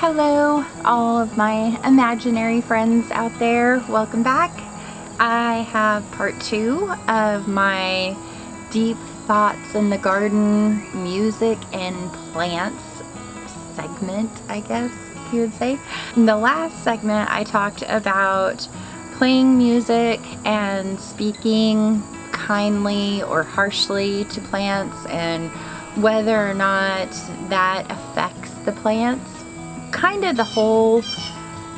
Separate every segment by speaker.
Speaker 1: Hello, all of my imaginary friends out there. Welcome back. I have part 2 of my deep thoughts in the garden, music and plants segment, I guess you would say. In the last segment, I talked about playing music and speaking kindly or harshly to plants and whether or not that affects the plants. Kind of the whole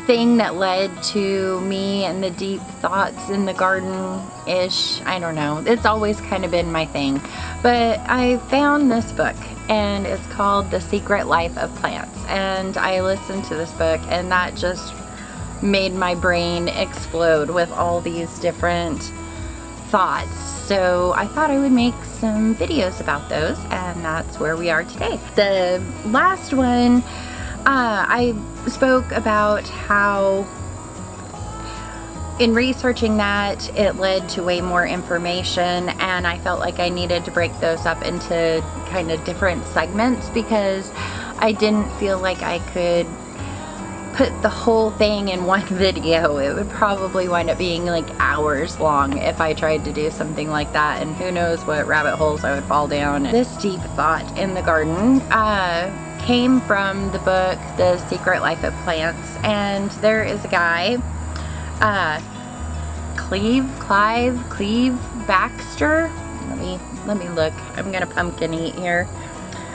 Speaker 1: thing that led to me and the deep thoughts in the garden-ish. I don't know. It's always kind of been my thing. But I found this book and it's called The Secret Life of Plants. And I listened to this book and that just made my brain explode with all these different thoughts. So I thought I would make some videos about those, and that's where we are today. The last one, I spoke about how in researching that it led to way more information, and I felt like I needed to break those up into kind of different segments because I didn't feel like I could put the whole thing in one video. It would probably wind up being like hours long if I tried to do something like that, and who knows what rabbit holes I would fall down. This deep thought in the garden came from the book The Secret Life of Plants, and there is a guy, Clive Baxter. Let me look. I'm gonna pumpkin eat here.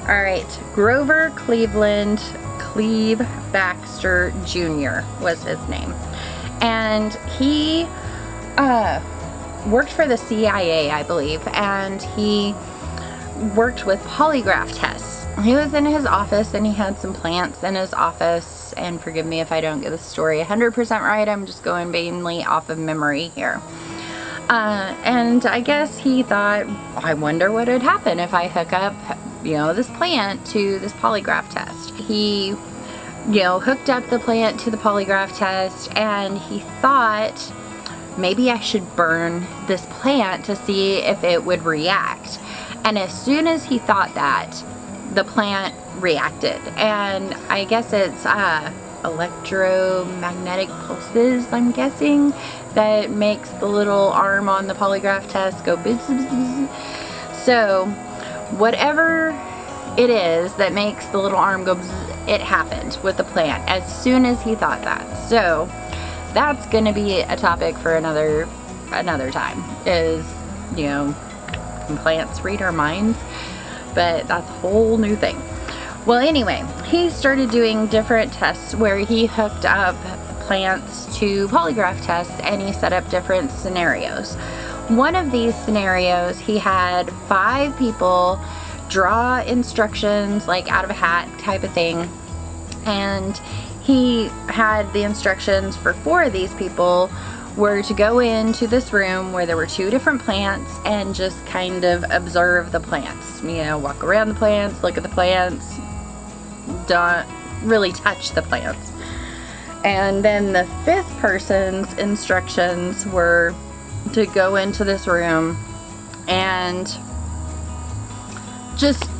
Speaker 1: All right, Grover Cleveland Cleve Baxter Jr. was his name, and he worked for the CIA, I believe, and he worked with polygraph tests. He was in his office and he had some plants in his office, and forgive me if I don't get the story 100% right, I'm just going mainly off of memory here. And I guess he thought, I wonder what would happen if I hook up, this plant to this polygraph test. He, hooked up the plant to the polygraph test, and he thought maybe I should burn this plant to see if it would react. And as soon as he thought that, the plant reacted. And I guess it's electromagnetic pulses, I'm guessing, that makes the little arm on the polygraph test go bzz, bzz, bzz. So whatever it is that makes the little arm go bzz, it happened with the plant as soon as he thought that. So that's gonna be a topic for another time, is can plants read our minds? But that's a whole new thing. Well, anyway, he started doing different tests where he hooked up plants to polygraph tests, and he set up different scenarios. One of these scenarios, he had 5 people draw instructions like out of a hat type of thing, and he had the instructions for 4 of these people were to go into this room where there were 2 different plants and just kind of observe the plants. Walk around the plants, look at the plants, don't really touch the plants. And then the 5th person's instructions were to go into this room and just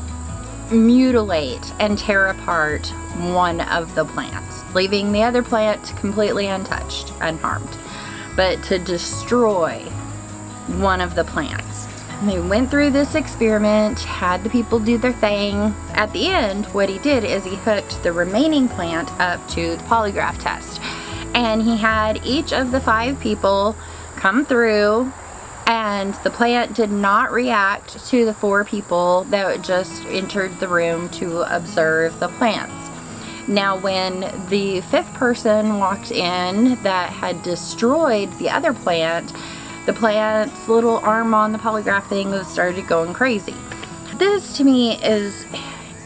Speaker 1: mutilate and tear apart one of the plants, leaving the other plant completely untouched, unharmed, but to destroy one of the plants. And they went through this experiment, had the people do their thing. At the end, what he did is he hooked the remaining plant up to the polygraph test. And he had each of the 5 people come through, and the plant did not react to the 4 people that just entered the room to observe the plants. Now, when the 5th person walked in that had destroyed the other plant, the plant's little arm on the polygraph thing started going crazy. This to me is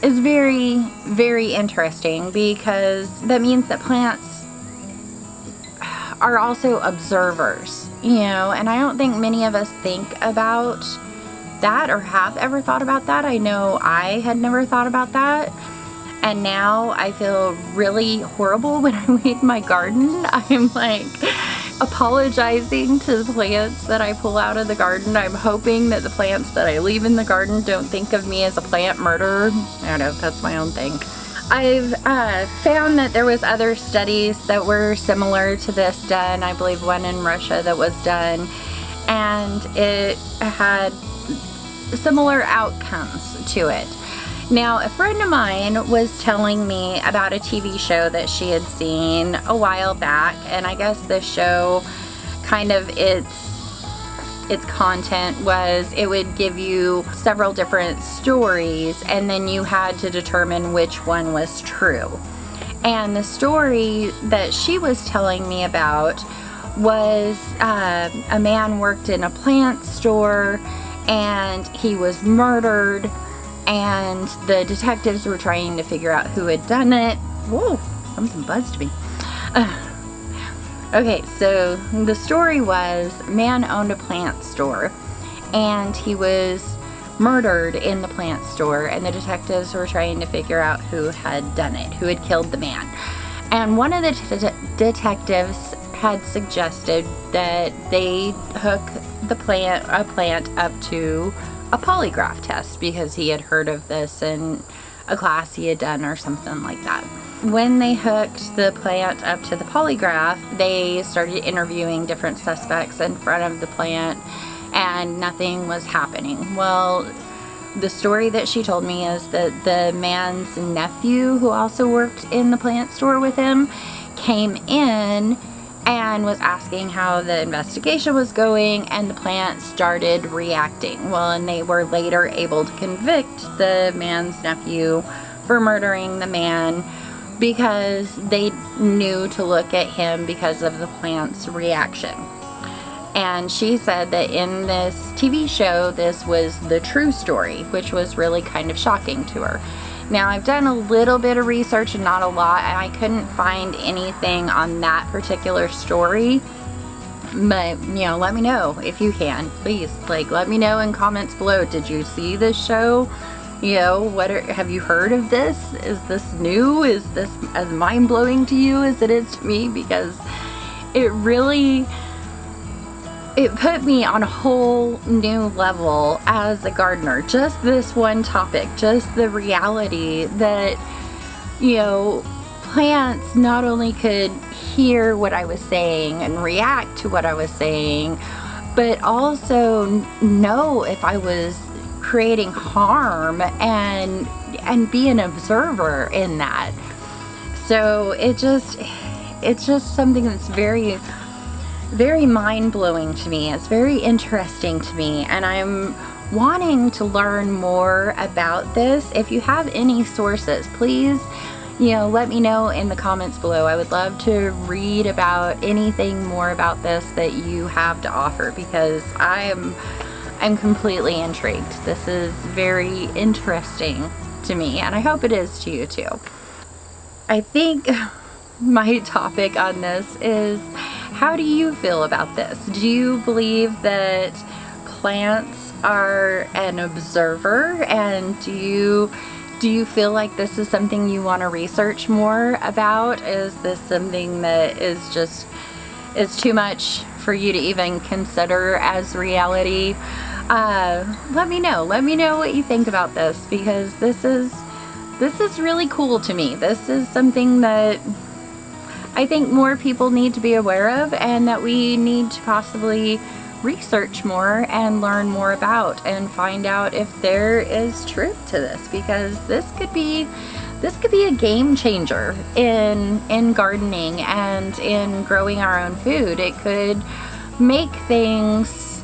Speaker 1: very, very interesting, because that means that plants are also observers, and I don't think many of us think about that or have ever thought about that. I know I had never thought about that. And now I feel really horrible when I weed my garden. I'm like apologizing to the plants that I pull out of the garden. I'm hoping that the plants that I leave in the garden don't think of me as a plant murderer. I don't know, that's my own thing. I've found that there was other studies that were similar to this done. I believe one in Russia that was done, and it had similar outcomes to it. Now, a friend of mine was telling me about a TV show that she had seen a while back, and I guess this show kind of its content was it would give you several different stories, and then you had to determine which one was true. And the story that she was telling me about was a man worked in a plant store and he was murdered, and the detectives were trying to figure out who had done it. Whoa, something buzzed me. Okay, so the story was a man owned a plant store and he was murdered in the plant store, and the detectives were trying to figure out who had done it, who had killed the man. And one of the detectives had suggested that they hook a plant up to a polygraph test because he had heard of this in a class he had done or something like that. When they hooked the plant up to the polygraph, they started interviewing different suspects in front of the plant, and nothing was happening. Well, the story that she told me is that the man's nephew, who also worked in the plant store with him, came in and was asking how the investigation was going, and the plant started reacting. Well, and they were later able to convict the man's nephew for murdering the man because they knew to look at him because of the plant's reaction. And she said that in this TV show, this was the true story, which was really kind of shocking to her. Now, I've done a little bit of research and not a lot, and I couldn't find anything on that particular story. But, you know, let me know if you can. Please, let me know in comments below. Did you see this show? You know, have you heard of this? Is this new? Is this as mind-blowing to you as it is to me? Because it put me on a whole new level as a gardener. Just this one topic, just the reality that, you know, plants not only could hear what I was saying and react to what I was saying, but also know if I was creating harm and be an observer in that. So it's just something that's very, very mind-blowing to me. It's very interesting to me, and I'm wanting to learn more about this. If you have any sources, please, you know, let me know in the comments below. I would love to read about anything more about this that you have to offer, because I'm completely intrigued. This is very interesting to me, and I hope it is to you too. I think my topic on this is, how do you feel about this? Do you believe that plants are an observer, and do you feel like this is something you want to research more about? Is this something that is too much for you to even consider as reality? Let me know what you think about this, because this is really cool to me. This is something that I think more people need to be aware of, and that we need to possibly research more and learn more about, and find out if there is truth to this, because this could be a game changer in gardening and in growing our own food. It could make things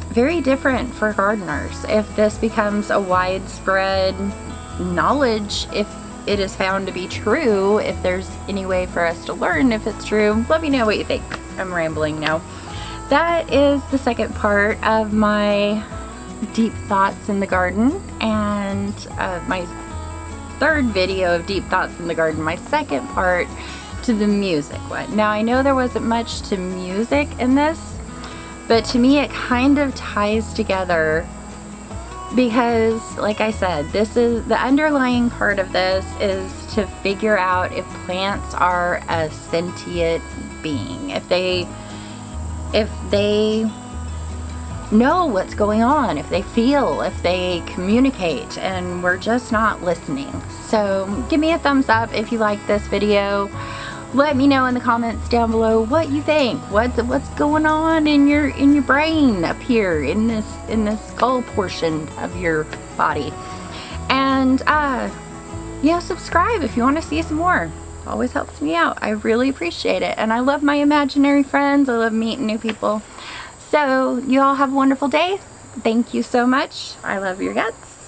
Speaker 1: very different for gardeners if this becomes a widespread knowledge, if it is found to be true, if there's any way for us to learn if it's true. Let me know what you think. I'm rambling now. That is the second part of my deep thoughts in the garden, and my third video of deep thoughts in the garden, my second part to the music one. Now, I know there wasn't much to music in this, but to me it kind of ties together, because like I said, this is the underlying part of this, is to figure out if plants are a sentient being, if they know what's going on, if they feel, if they communicate, and we're just not listening. So give me a thumbs up if you like this video. Let me know in the comments down below what you think. What's going on in your brain up here in this skull portion of your body. And you know, subscribe if you want to see some more. Always helps me out. I really appreciate it. And I love my imaginary friends. I love meeting new people. So you all have a wonderful day. Thank you so much. I love your guts.